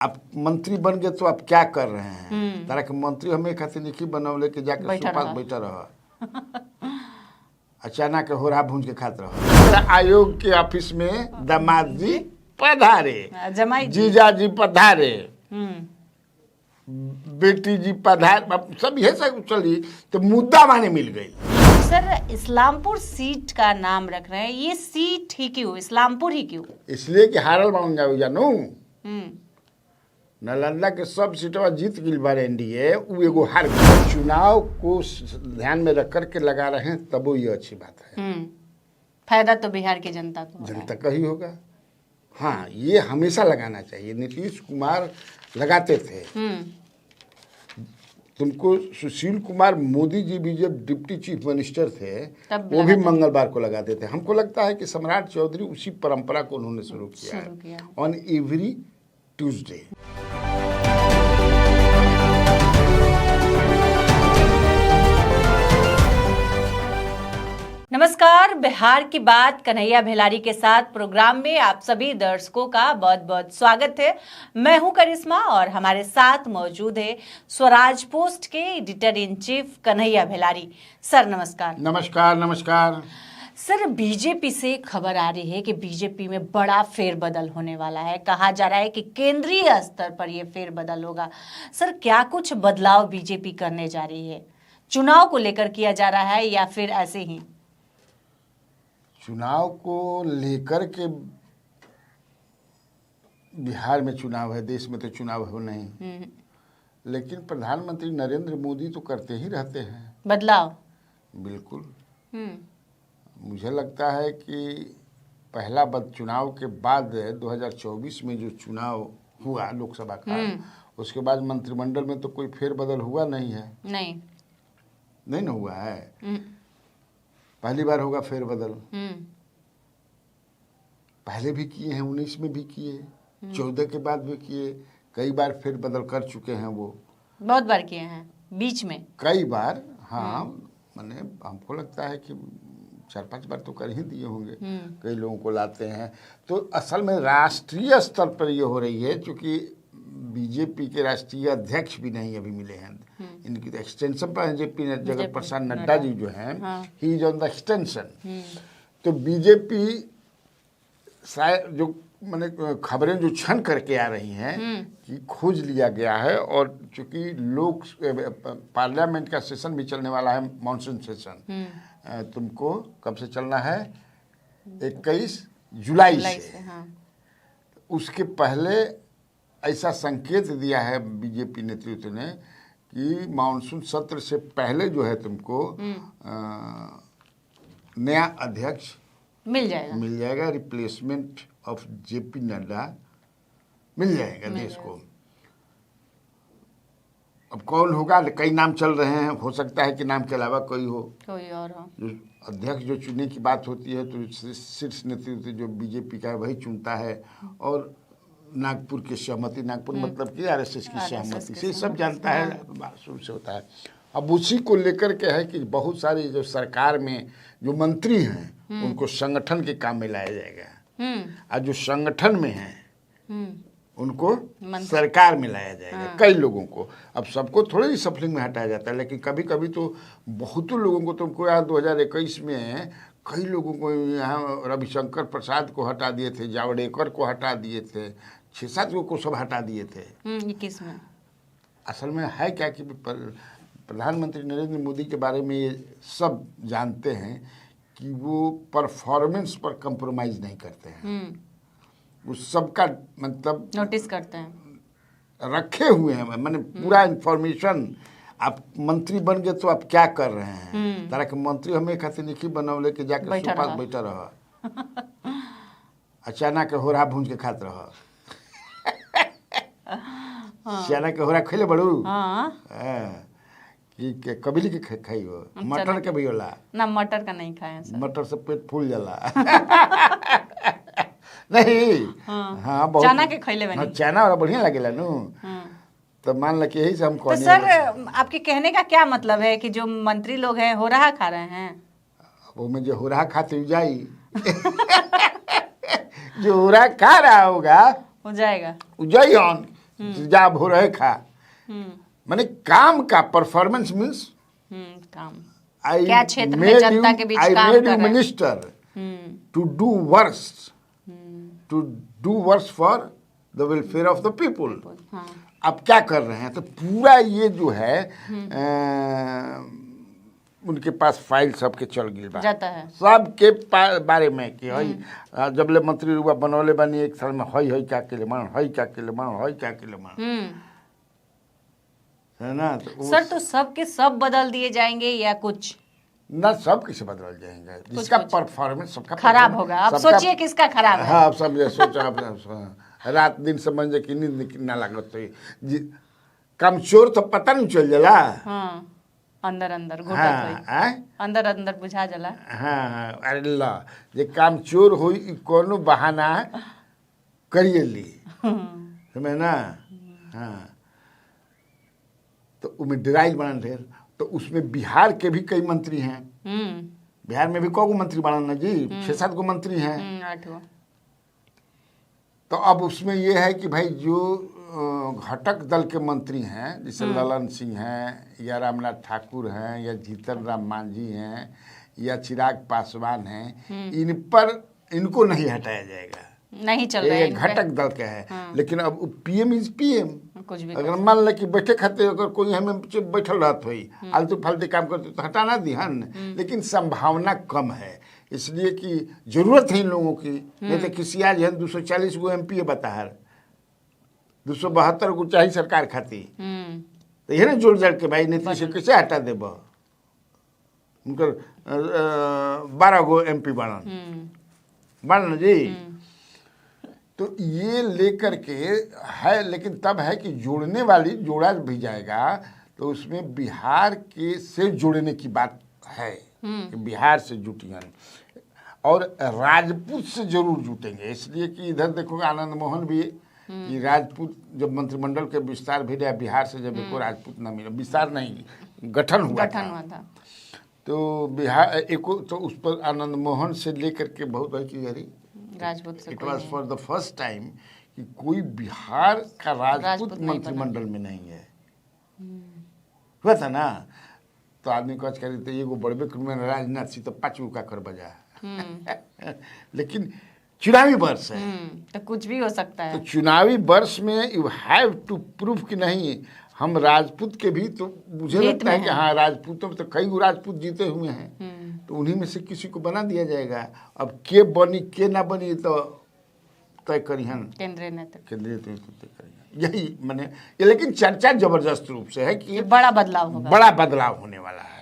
आप मंत्री बन गए तो आप क्या कर रहे हैं? तारा के मंत्री हमें खातिर नहीं बनवले कि जाके सोफा बैठा रह अचानक होरा भूंज के खात रह। आयोग के ऑफिस में दामाद जी पधारे, जीजा जी पधारे, बेटी जी पधार, सब यह सब चली तो मुद्दा माने मिल गई। सर इस्लामपुर सीट का नाम रख रहे हैं, ये सीट ही क्यों, इस्लामपुर ही क्यों? इसलिए कि हारल बन जाओ जानू। नालंदा के सब सीटवा जीत गई बार एनडीए, वो एगो हार गई। चुनाव को ध्यान में रख कर के लगा रहे हैं, तब वो ये अच्छी बात है। फायदा तो बिहार की जनता को, जनता का ही होगा। हाँ, ये हमेशा लगाना चाहिए। नीतीश कुमार लगाते थे। तुमको सुशील कुमार मोदी जी भी जब डिप्टी चीफ मिनिस्टर थे वो भी मंगलवार को लगाते थे। हमको लगता है कि सम्राट चौधरी उसी परंपरा को उन्होंने शुरू किया है, ऑन एवरी ट्यूसडे। नमस्कार, बिहार की बात कन्हैया भेलारी के साथ प्रोग्राम में आप सभी दर्शकों का बहुत बहुत स्वागत है। मैं हूं करिश्मा और हमारे साथ मौजूद है स्वराज पोस्ट के editor in chief Kanhaiya Bhelari. Sir नमस्कार। नमस्कार नमस्कार। सर बीजेपी से खबर आ रही है कि बीजेपी में बड़ा फेरबदल होने वाला है। कहा जा रहा है कि केंद्रीय स्तर पर यह फेरबदल होगा। सर क्या कुछ बदलाव बीजेपी करने जा रही है? चुनाव को लेकर किया जा रहा है या फिर ऐसे ही? चुनाव को लेकर के बिहार में चुनाव है, देश में तो चुनाव हो नहीं, लेकिन प्रधानमंत्री नरेंद्र मोदी तो करते ही रहते हैं बदलाव। बिल्कुल। मुझे लगता है कि पहला चुनाव के बाद 2024 में जो चुनाव हुआ लोकसभा का, उसके बाद मंत्रिमंडल में तो कोई फेरबदल हुआ नहीं है। नहीं ना हुआ है। पहली बार होगा फेरबदल। पहले भी किए हैं, 19 में भी किए, 14 के बाद भी किए, कई बार फेरबदल कर चुके हैं। वो बहुत बार किए हैं बीच में, कई बार। हाँ, मैंने हमको लगता है कि 4-5 बार तो कर ही दिए होंगे। कई लोगों को लाते हैं। तो असल में राष्ट्रीय स्तर पर ये हो रही है, क्योंकि बीजेपी के राष्ट्रीय अध्यक्ष भी नहीं अभी मिले हैं। इनकी तो एक्सटेंशन पर जेपी जगत प्रसाद नड्डा जी जो हैं, he is on the extension. तो बीजेपी शायद जो मैंने खबरें जो छन करके आ रही हैं कि खोज लिया गया है, और चूंकि लोग पार्लियामेंट का सेशन भी चलने वाला है, मॉनसून सेशन, तुमको कब से चलना है? 21 जुलाई से। उसके पहले ऐसा संकेत दिया है बीजेपी नेतृत्व ने कि मानसून सत्र से पहले जो है तुमको नया अध्यक्ष मिल जाएगा। रिप्लेसमेंट ऑफ जेपी नड्डा मिल जाएगा देश को। अब कौन होगा? कई नाम चल रहे हैं, हो सकता है कि नाम के अलावा कोई और हो। जो अध्यक्ष जो चुनने की बात होती है तो शीर्ष नेतृत्व जो बीजेपी का है वही चुनता है, और नागपुर की सहमति, नागपुर मतलब कि आरएसएस की सहमति से सब जानता है, शुरू से होता है। अब उसी को लेकर के है कि बहुत सारी जो सरकार में जो मंत्री हैं उनको संगठन के काम में लाया जाएगा, और जो संगठन में हैं उनको सरकार में लाया जाएगा। कई लोगों को, अब सबको थोड़ी ही सफलिंग में हटाया जाता है, लेकिन कभी कभी तो बहुतों लोगों को, तुमको याद 2021 में कई लोगों को यहाँ रविशंकर प्रसाद को हटा दिए थे, जावड़ेकर को हटा दिए थे, 6-7 को सब हटा दिए थे। 21 में असल में है क्या कि प्रधानमंत्री नरेंद्र मोदी के बारे में ये सब जानते हैं कि वो परफॉर्मेंस पर कंप्रोमाइज नहीं करते हैं। वो सबका मतलब नोटिस करते हैं, रखे हुए हैं। मैंने पूरा इंफॉर्मेशन, आप मंत्री बन गए तो आप क्या कर रहे हैं? तारा के मंत्री हमें खातिर नहीं बनवले कि जाके सोफा बैठा रह अचानक होरा भूंज के खात रह। अचानक होरा खैले बड़ू कि कबीली के खाई हो, मटर के भी होला ना? मटर का नहीं खाए सर। मटर से पेट फूल जाला। नहीं, हाँ बहुत चना के खैले बनी। चना वाला बढ़िया लगेला नु। तो मान ल कि यही से हम तो सर आपके कहने का क्या मतलब है कि जो मंत्री लोग हैं हो रहा खा रहे हैं? वो में जो हो रहा खाते जाई जो हो रहा खा रहा होगा हो जाएगा। जय तेजाब हो रहे खा। माने काम का परफॉर्मेंस मीन्स काम आई क्या क्षेत्र में जनता के बीच काम कर रहे हैं। Minister to do works for the welfare of the people. हाँ। अब क्या कर रहे हैं, तो पूरा ये जो है उनके पास फाइल सबके चल गई बा जाता है सबके बारे में कि हई जब ले मंत्री रुआ बनौले बानी एक साल में हई क्या के ले मान, हई क्या के ले मान, हई क्या के ले मान, है ना। तो सर तो सब के सब बदल दिए जाएंगे या कुछ ना, सब किसे बदल जाएंगे जिसका परफॉर्मेंस सबका खराब होगा। अब सोचिए किसका खराब है। हाँ, अब सब ये सोचा आप रात दिन समझ कि नींद ना लागत तो कमचोर तो पता नहीं चल जाला। हाँ, अंदर अंदर घुटत हाँ, होई, अंदर अंदर बुझा जाला। हाँ, अरे ला जे कामचोर हुई कोनो बहाना करिए ली, समझ ना। हाँ, तो उनमें डराइल बनल ढेर, तो उसमें बिहार के भी कई मंत्री हैं। बिहार में भी कौ मंत्री बनल ना जी, 6-7 गो मंत्री हैं। 8 गो। तो अब उसमें ये है कि भाई जो घटक दल के मंत्री हैं, जैसे ललन सिंह हैं या रामनाथ ठाकुर हैं या जीतन राम मांझी हैं या चिराग पासवान हैं, इन पर इनको नहीं हटाया जाएगा, नहीं चल रहा है। ये घटक दल के है। लेकिन अब पीएम इज पीएम, कुछ भी अगर मान ले कि बैठे खाते अगर कोई हमें बैठल रहत हुई आलतू फालतू काम करते तो हटाना दिहन, लेकिन संभावना कम है, इसलिए कि जरूरत है इन लोगों की। नहीं तो किसी आज 240 गो एमपी बताहर 272 गो चाहिए सरकार खाती, तो ये ना जोड़ जाड़ के भाई नीतीश कैसे हटा देब, उनकर 12 गो एमपी बनन जी। तो ये लेकर के है, लेकिन तब है कि जोड़ने वाली जोड़ा भी जाएगा तो उसमें बिहार के से जोड़ने की बात है कि बिहार से जुटियन और राजपूत से जरूर जुटेंगे। इसलिए कि इधर देखोगे आनंद मोहन भी कि राजपूत जब मंत्रिमंडल के विस्तार भी रहा बिहार से, जब एको राजपूत ना मिला, विस्तार नहीं गठन हुआ था। तो बिहार एको तो उस पर आनंद मोहन से लेकर के बहुत बड़ी चीज राजपूत से it was for the first time कि कोई बिहार का राजपूत मंत्रिमंडल में नहीं है। हुआ था ना, तो आदमी कच करे तो एगो बड़बे में राजनाथ सिंह तो 5 गो का कर बजा लेकिन चुनावी वर्ष है तो कुछ भी हो सकता है। तो चुनावी वर्ष में यू हैव टू प्रूव कि नहीं हम राजपूत के भी, तो मुझे लगता है कि हाँ राजपूतों में तो कई गो राजपूत जीते हुए हैं, तो उन्हीं में से किसी को बना दिया जाएगा। अब के बनी के ना बनी तो तय करिहन केंद्रीय नेतृत्व तय करिहन, यही मैंने ये। लेकिन चर्चा जबरदस्त रूप से है कि बड़ा बदलाव होगा, बड़ा बदलाव होने वाला है।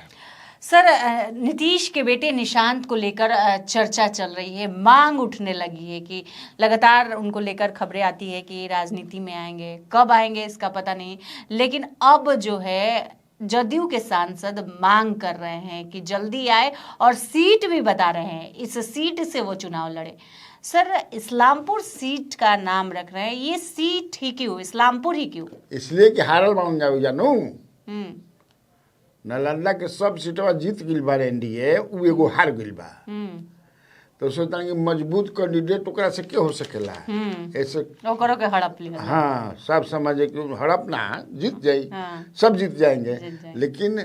सर नीतीश के बेटे निशांत को लेकर चर्चा चल रही है, मांग उठने लगी है कि लगातार उनको लेकर खबरें आती है कि राजनीति में आएंगे, कब आएंगे इसका पता नहीं, लेकिन अब जो है जदयू के सांसद मांग कर रहे हैं कि जल्दी आए और सीट भी बता रहे हैं, इस सीट से वो चुनाव लड़े। सर इस्लामपुर सीट का नाम रख रहे हैं, ये सीट ही क्यों, इस्लामपुर ही क्यों? इसलिए कि हारल मांग जाओ जानू, नालंदा के सब सीटवा जीत गइल बा एनडीए, उ एगो हार गइल बा। तो सोचता कि मजबूत कैंडिडेट ओकरा से क्या हो सकेला, ऐसे ओकरो के हड़प लिया। हाँ, सब समझे कि हड़प ना जीत जाई, सब जीत जाएंगे, लेकिन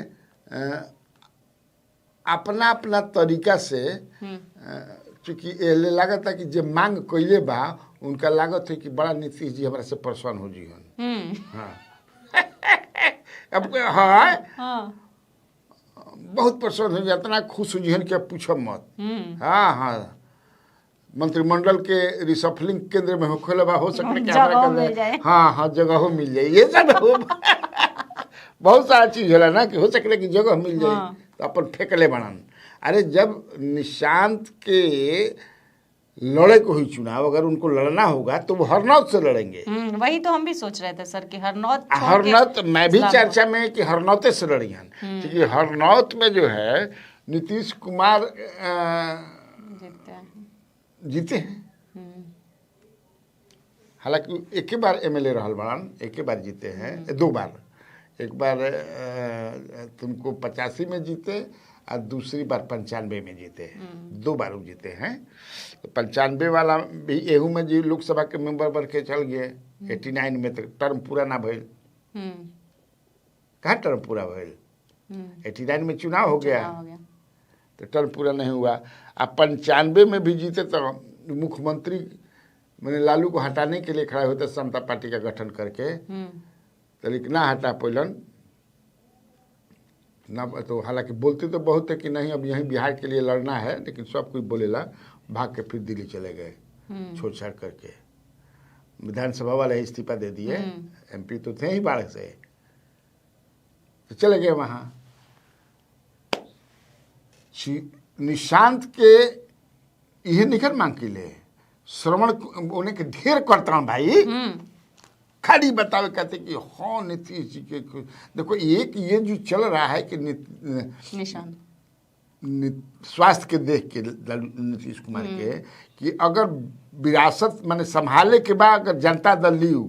अपना अपना तरीका से चूंकि एले लागत है कि जे मांग कैले बा उनका लागत है कि बड़ा नीतीश जी हमारा से परेशान हो जी हन। हाँ अब हाँ बहुत परेशान हो जाता ना, खुश हो जी हन क्या पूछो मत। हाँ हाँ, मंत्रिमंडल के रिसफलिंग केंद्र में हो सकता है कि हाँ हाँ जगह मिल जाए, ये सब बहुत सारा चीज होला ना कि हो सकता कि जगह मिल जाए तो अपन फेंकले बनन। अरे जब निशांत के लड़े को ही चुनाव, अगर उनको लड़ना होगा तो वो हरनौत से लड़ेंगे। वही तो हम भी सोच रहे थे सर कि हरनौत मैं भी चर्चा में कि हरनौते से लड़ी हैं, क्योंकि हरनौत में जो है नीतीश कुमार जीते हैं। हालांकि एक ही बार एमएलए रहल बड़न, एक ही बार जीते हैं, 2 बार, एक बार तुमको 85 में जीते और दूसरी बार 95 में जीते हैं, 2 बार वो जीते हैं। तो 95 वाला भी एहू में जी लोकसभा के मेंबर बन के चल गए, 89 में तो टर्म पूरा ना भइल, कहाँ टर्म पूरा भइल, 89 में चुनाव हो गया, तो टर्म पूरा नहीं हुआ। अब 95 में भी जीते तो मुख्यमंत्री मैंने लालू को हटाने के लिए खड़ा होते समता पार्टी का गठन करके, तो लेकिन ना हटा पैलन ना। तो हालांकि बोलते तो बहुत है कि नहीं अब यहीं बिहार के लिए लड़ना है, लेकिन सब कुछ बोलेला, भाग के फिर दिल्ली चले गए छोड़ छाड़ करके। विधानसभा वाले इस्तीफा दे दिए, MP तो थे ही बाढ़ से, तो चले गए वहाँ। निशांत के यह निखर मांग के लिए श्रवण उन्हें के ढेर करता हूँ भाई, खाली बतावे कहते कि हाँ नीतीश जी के देखो एक ये जो चल रहा है कि निशांत स्वास्थ्य के देख के नीतीश कुमार के कि अगर विरासत माने संभाले के बाद अगर जनता दल लियू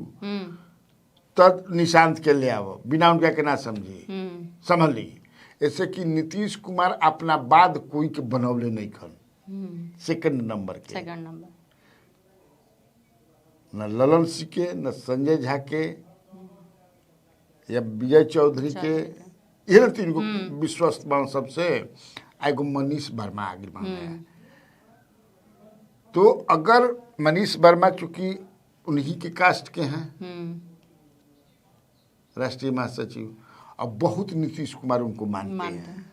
तब निशांत के ले आओ, बिना उनका के ना समझी समझ ली। ऐसे कि नीतीश कुमार अपना बाद कोई के बनौले नहीं खन, सेकंड नंबर के, न ललन सिंह के, न संजय झा के, या विजय चौधरी के, ये तीन को विश्वस्त बन सबसे। एगो मनीष वर्मा आगे बन गया। तो अगर मनीष वर्मा चूंकि उन्हीं के कास्ट के हैं, राष्ट्रीय महासचिव, अब बहुत नीतीश कुमार उनको मानते हैं।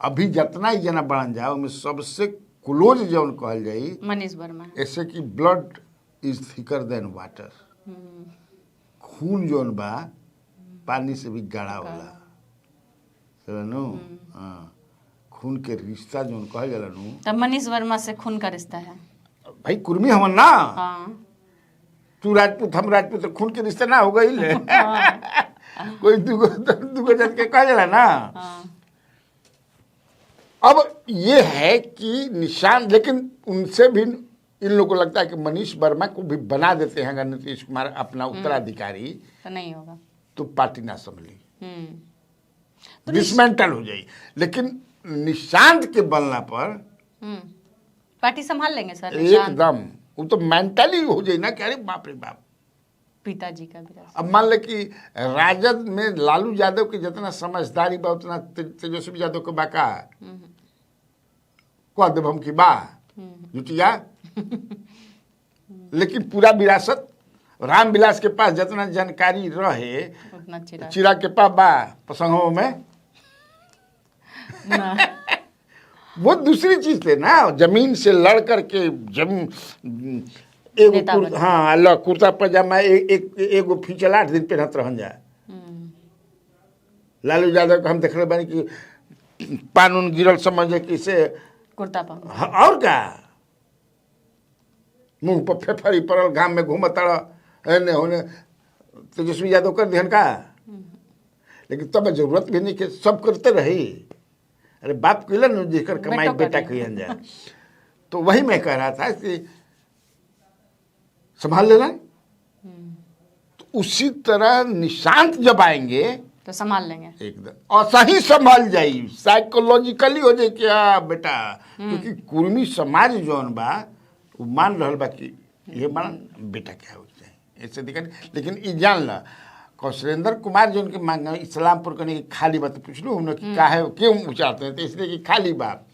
अभी जितना ही जना बढ़ जाओ उनमें सबसे क्लोज जौन कहल जाई मनीष वर्मा, ऐसे कि blood is thicker than water, खून जौन बा पानी से भी गाढ़ा होला, समझनु। खून के रिश्ता जौन कहल जाला नु, तब मनीष वर्मा से खून का रिश्ता है भाई। कुर्मी हमन ना, तू राजपूत हम राजपूत, तो खून के रिश्ता ना हो गई ले। कोई दुगो जन के कह जाला ना। अब ये है कि निशान, लेकिन उनसे भी इन लोगों को लगता है कि मनीष वर्मा को भी बना देते हैं अगर नीतीश कुमार अपना उत्तराधिकारी, तो नहीं होगा, तो पार्टी ना संभली, तो डिसमेंटल हो जाए। लेकिन निशांत के बनना पर पार्टी संभाल लेंगे सर एकदम। वो तो मेंटली हो जाए ना कि अरे बाप रे बाप, पिताजी का भी। अब मान ले कि राजद में लालू यादव के जितना समझदारी बा उतना तेजस्वी यादव के बाका कह देव हम की बा जुटिया। लेकिन पूरा विरासत रामविलास के पास जितना जानकारी रहे उतना चिराग के पास बा प्रसंगों में वो दूसरी चीज थे ना, जमीन से लड़ करके जमीन एगो हाँ अल्लाह कुर्ता पजामा एगो फीचल 8 दिन पहनत रहन जा। लालू यादव को हम देख रहे बानी कि पान उन गिरल समझे कि से कुर्ता हाँ, और क्या मुंह पर फेफड़ी पड़ल गांव में घूमत होने होने तेजस्वी यादव कर दिहन का। लेकिन तब जरूरत भी नहीं कि सब करते रही, अरे बाप किलन जेकर कमाई बेटा कहन जा। तो वही मैं कह रहा था कि संभाल लेना, तो उसी तरह निशांत जब आएंगे तो संभाल लेंगे एकदम, और सही संभाल जाई, साइकोलॉजिकली हो जाए क्या बेटा। क्योंकि कुर्मी समाज जौन बा वो मान रहल बा कि ये मान बेटा क्या हो जाए ऐसे दिखा। लेकिन ये जान ला कौशलेंद्र कुमार जो उनके मांग इस्लामपुर करने की खाली बात पूछ लू हमने कि काहे क्यों उचारते हैं, तो इसलिए कि खाली बात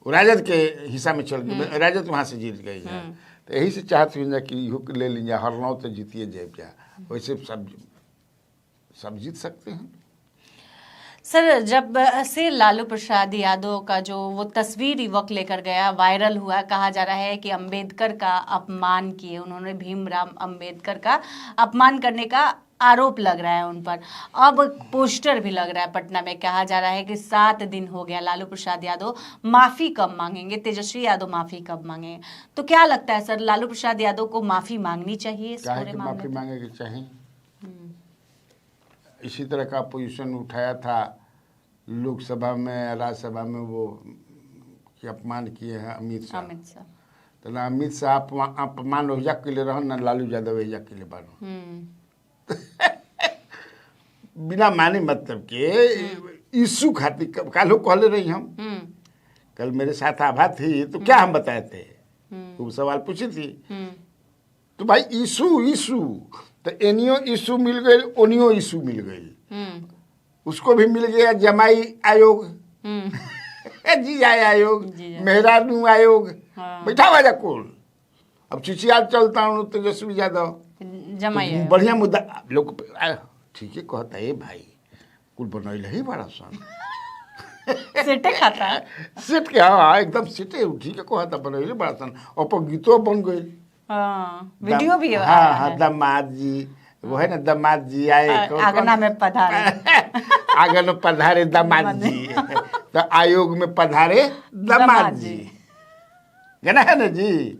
राजद के हिस्सा में चल गई, राजद वहाँ से जीत गई है। तो यही से चाहते हुए कि इहो ले लीजिए हरनौ तो जीतिए जेब जा, वैसे सब जीत सकते हैं। सर जब से लालू प्रसाद यादव का जो वो तस्वीर युवक लेकर गया वायरल हुआ, कहा जा रहा है कि अंबेडकर का अपमान किए उन्होंने, भीमराव अंबेडकर का अपमान करने का आरोप लग रहा है उन पर। अब पोस्टर भी लग रहा है पटना में, कहा जा रहा है कि 7 दिन हो गया, लालू प्रसाद यादव माफी कब मांगेंगे, तेजस्वी यादव माफी कब मांगेंगे। तो क्या लगता है सर लालू प्रसाद यादव को माफी मांगनी चाहिए इस पूरे मामले माफी मांगे की चाहिए। इसी तरह का पोजीशन उठाया था लोकसभा में, राज्यसभा में, वो कि अपमान किए हैं अमित शाह। तो ना अमित शाह अपमान ओहिजा के लिए रहन, ना लालू यादव ओहिजा के लिए बानो। बिना माने मतलब के इशू खातिर कल कहले रही हम, कल मेरे साथ आभा थी तो क्या हम बताए थे वो सवाल पूछी थी। तो भाई इशू इशू तो एनियो इशू मिल गई, ओनियो इशू मिल गई, उसको भी मिल गया जमाई आयोग, जीजा आयोग, मेहरानू आयोग, बैठा हुआ जा कुल। अब चिचिया चलता हूँ तेजस्वी यादव जमाई बढ़िया मुद्दा लोग ठीक है कहता है भाई कुल बनैले ही बड़ा सन सेटे खाता है सेट के, हाँ एकदम सेटे ठीक है कहता बनैले बड़ा सन, और पर गीतो बन गई, वीडियो भी हाँ हाँ दामाद जी वो है ना, दामाद जी आए आगना में पधारे आंगन में पधारे दामाद जी, तो आयोग में पधारे दामाद जी, गाना है ना जी,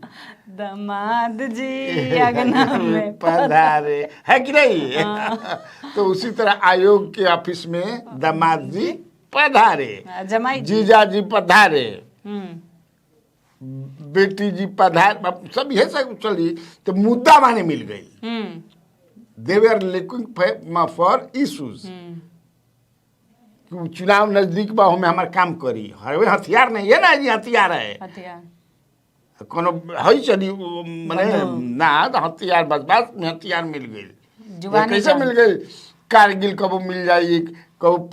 दामाद जी आगना में पधारे, है कि नहीं? तो उसी तरह आयोग के ऑफिस में दामाद जी पधारे, जमाई जीजा जी पधारे, बेटी जी पधार, सब यह सब चली। तो मुद्दा माने मिल गई, दे वर लुकिंग फॉर इशूज। चुनाव नजदीक बा हमें हमार काम करी, हवे हथियार नहीं है ना जी, हथियार है कोनो है चली माने ना, तो हथियार बस बस में हथियार मिल गई। कैसे मिल गई? कारगिल कब मिल जाई, कब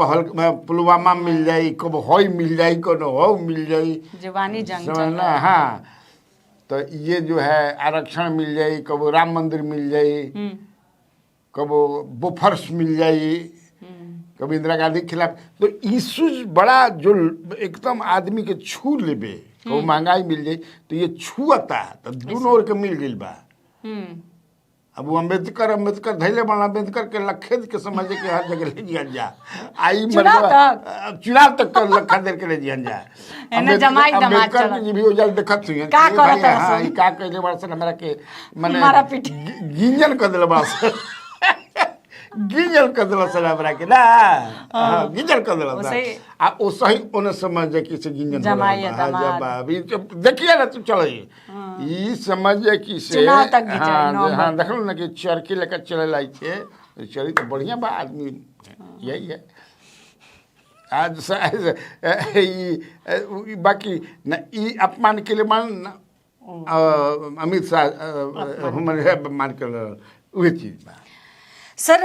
पुलवामा मिल जाई, कब हई मिल जाई, कोनो हो मिल जाई, जवानी जंग समझना। हाँ तो ये जो है आरक्षण मिल जाई, कब राम मंदिर मिल जाई, कब बोफर्स मिल जाई, कभी इंदिरा गांधी के खिलाफ। तो इशूज बड़ा जो एकदम आदमी के छू लेबे, कब महंगाई मिल जाई, तो ये छुअता, तो दोनों ओर के मिल गई बा। अब वो अम्बेडकर धैले बना, अम्बेडकर के लखेद के समझे के हर जगह ले जियन जा, आई चुनाव तक कर लखा देर के ले जियन जा। अम्बेडकर जी भी उजल देखत हुई का करत है, हां ई का कहले बरस हमरा के माने गिंजन कर देले बस, गिंजल कर देले सर हमरा के ना, गिंजल कर देले आ ओ सही ओने समझ जे कि से गिंजन जवाब देखिए ना तू चले ई समझ कि से हाँ देखल ना कि चरखी लेकर चले लाई थे, चली तो बढ़िया बा आदमी, यही है आज बाकी न ई अपमान के लिए मान अमित शाह मान कर वही चीज बा। सर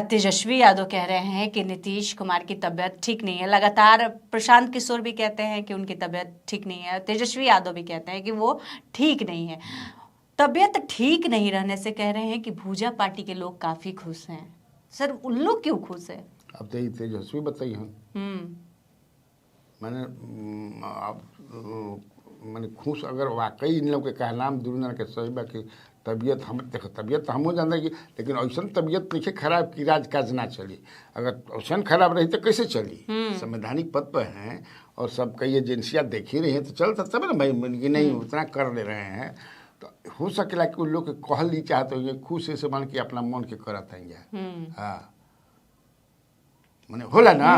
तेजस्वी यादव कह रहे हैं कि नीतीश कुमार की तबीयत ठीक नहीं है, लगातार प्रशांत किशोर भी कहते हैं कि उनकी तबीयत ठीक नहीं है, तेजस्वी यादव भी कहते हैं कि वो ठीक नहीं है। तबीयत ठीक नहीं रहने से कह रहे हैं कि भूजा पार्टी के लोग काफी खुश हैं। सर उन लोग क्यों खुश है? अब तो तेजस्वी बताइए हम मैंने अब मैंने खुश अगर वाकई इन लोग के कहना दुनिया के सही बा कि तबीयत हम देखो तबीयत तो हम हो जाना कि, लेकिन ऐसा तबीयत नहीं खराब की राज काज ना चली। अगर ऐसा खराब रही तो कैसे चली? संवैधानिक पद पर हैं और सब कई एजेंसियाँ देख ही रही हैं, तो चलता तब ना भाई कि नहीं उतना कर ले रहे हैं। तो हो सकेला कि उन लोग के कहल नहीं चाहते होंगे, खुश से मान के अपना मन के करत हैं। हाँ मैंने होला ना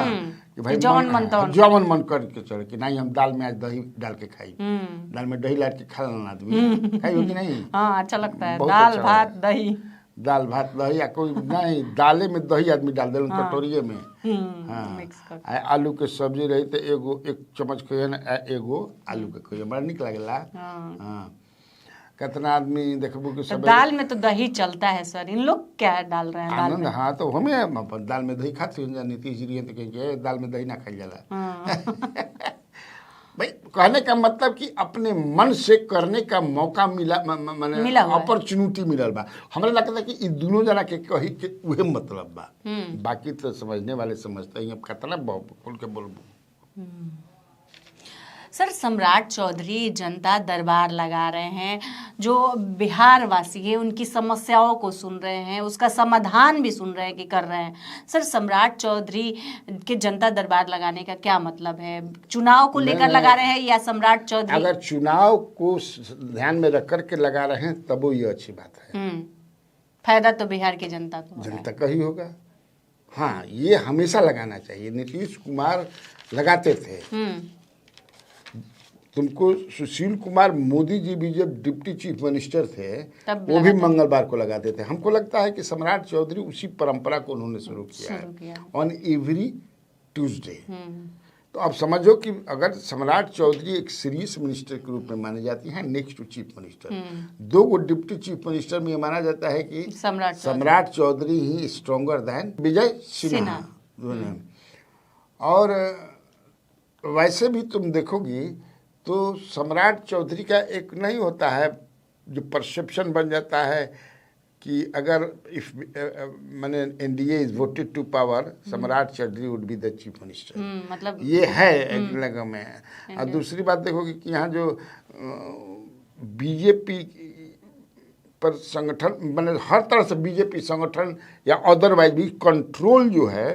कि भाई जवन मन करके चले कि नहीं हम दाल में आज दही डाल के खाई, दाल में दही डाल के खा लेना आदमी, खाई हो कि नहीं? हाँ अच्छा लगता है, दाल भात दही, दाल भात दही, या कोई नहीं दाले में दही आदमी डाल दे कटोरिये में। हाँ आलू के सब्जी रही तो एगो एक चम्मच खाइए ना, एगो आलू के खाइए, बड़ा निक लगेला। हाँ कितना आदमी देखबो कि सब दाल में तो दही चलता है सर, इन लोग क्या डाल रहे हैं दाल में? हाँ तो हमें दाल में दही खाते हैं, नीतीश जी तो कहेंगे दाल में दही ना खाई जाला। भाई कहने का मतलब कि अपने मन से करने का मौका मिला, माने अपॉर्चुनिटी मिलल बा। हमरा लगता है कि इ दोनों जना के कही के उहे मतलब बा, बाकी तो समझने वाले समझते हैं। अब कितना खोल के बोलबो। सर सम्राट चौधरी जनता दरबार लगा रहे हैं, जो बिहार वासी है उनकी समस्याओं को सुन रहे हैं, उसका समाधान भी सुन रहे हैं कि कर रहे हैं। सर सम्राट चौधरी के जनता दरबार लगाने का क्या मतलब है? चुनाव को लेकर लगा रहे हैं या सम्राट चौधरी? अगर चुनाव को ध्यान में रख कर के लगा रहे हैं तब वो ये अच्छी बात है। फायदा तो बिहार की जनता का ही होगा। हाँ ये हमेशा लगाना चाहिए। नीतीश कुमार लगाते थे, तुमको सुशील कुमार मोदी जी भी जब डिप्टी चीफ मिनिस्टर थे वो भी मंगलवार को लगाते थे। हमको लगता है कि सम्राट चौधरी उसी परंपरा को उन्होंने शुरू किया है, ऑन एवरी ट्यूसडे। तो अब समझो कि अगर सम्राट चौधरी एक सीरियस मिनिस्टर के रूप में माने जाती हैं नेक्स्ट टू चीफ मिनिस्टर, 2 गो डिप्टी चीफ मिनिस्टर में ये माना जाता है कि सम्राट चौधरी ही स्ट्रॉन्गर देन विजय सिन्हा। और वैसे भी तुम देखोगी तो सम्राट चौधरी का एक नहीं होता है जो परसेप्शन बन जाता है कि अगर इफ मैंने NDA is voted to power Samrat Choudhary would be the chief minister, मतलब ये है एक लगा में। और दूसरी बात देखोगे कि यहाँ जो बीजेपी पर संगठन मैंने हर तरह से बीजेपी संगठन या अदरवाइज भी कंट्रोल जो है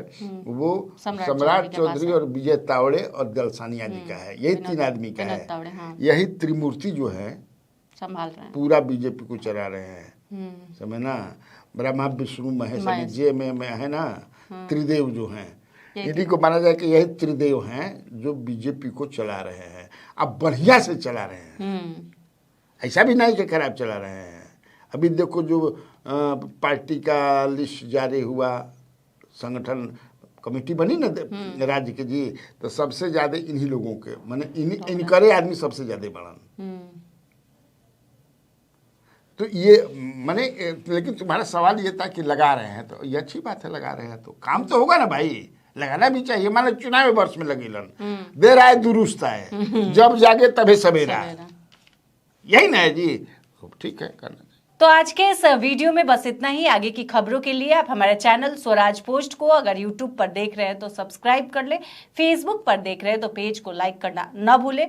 वो सम्राट चौधरी और विजय तावड़े और दलसानिया जी का है, यही 3 आदमी का है। हाँ। यही त्रिमूर्ति जो है संभाल रहे हैं, पूरा बीजेपी को चला रहे हैं, समझ ना। ब्रह्मा विष्णु महेश जे में है ना, त्रिदेव जो हैं, इन्हीं को माना जाए कि यही त्रिदेव हैं जो बीजेपी को चला रहे हैं। अब बढ़िया से चला रहे हैं, ऐसा भी नहीं कि खराब चला रहे हैं। अभी देखो जो पार्टी का लिस्ट जारी हुआ, संगठन कमेटी बनी ना राज्य के जी, तो सबसे ज्यादा इन्हीं लोगों के माने इनकरे आदमी सबसे ज्यादा बढ़न। तो ये माने लेकिन तुम्हारा सवाल ये था कि लगा रहे हैं, तो ये अच्छी बात है, लगा रहे हैं तो काम तो होगा ना भाई, लगाना भी चाहिए। माने चुनाव वर्ष में लगेलन, देर आए दुरुस्त आए, जब जागे तभी सवेरा, यही ना है जी। ठीक है, करना। तो आज के इस वीडियो में बस इतना ही। आगे की खबरों के लिए आप हमारे चैनल स्वराज पोस्ट को अगर यूट्यूब पर देख रहे हैं तो सब्सक्राइब कर ले, फेसबुक पर देख रहे हैं तो पेज को लाइक करना न भूले।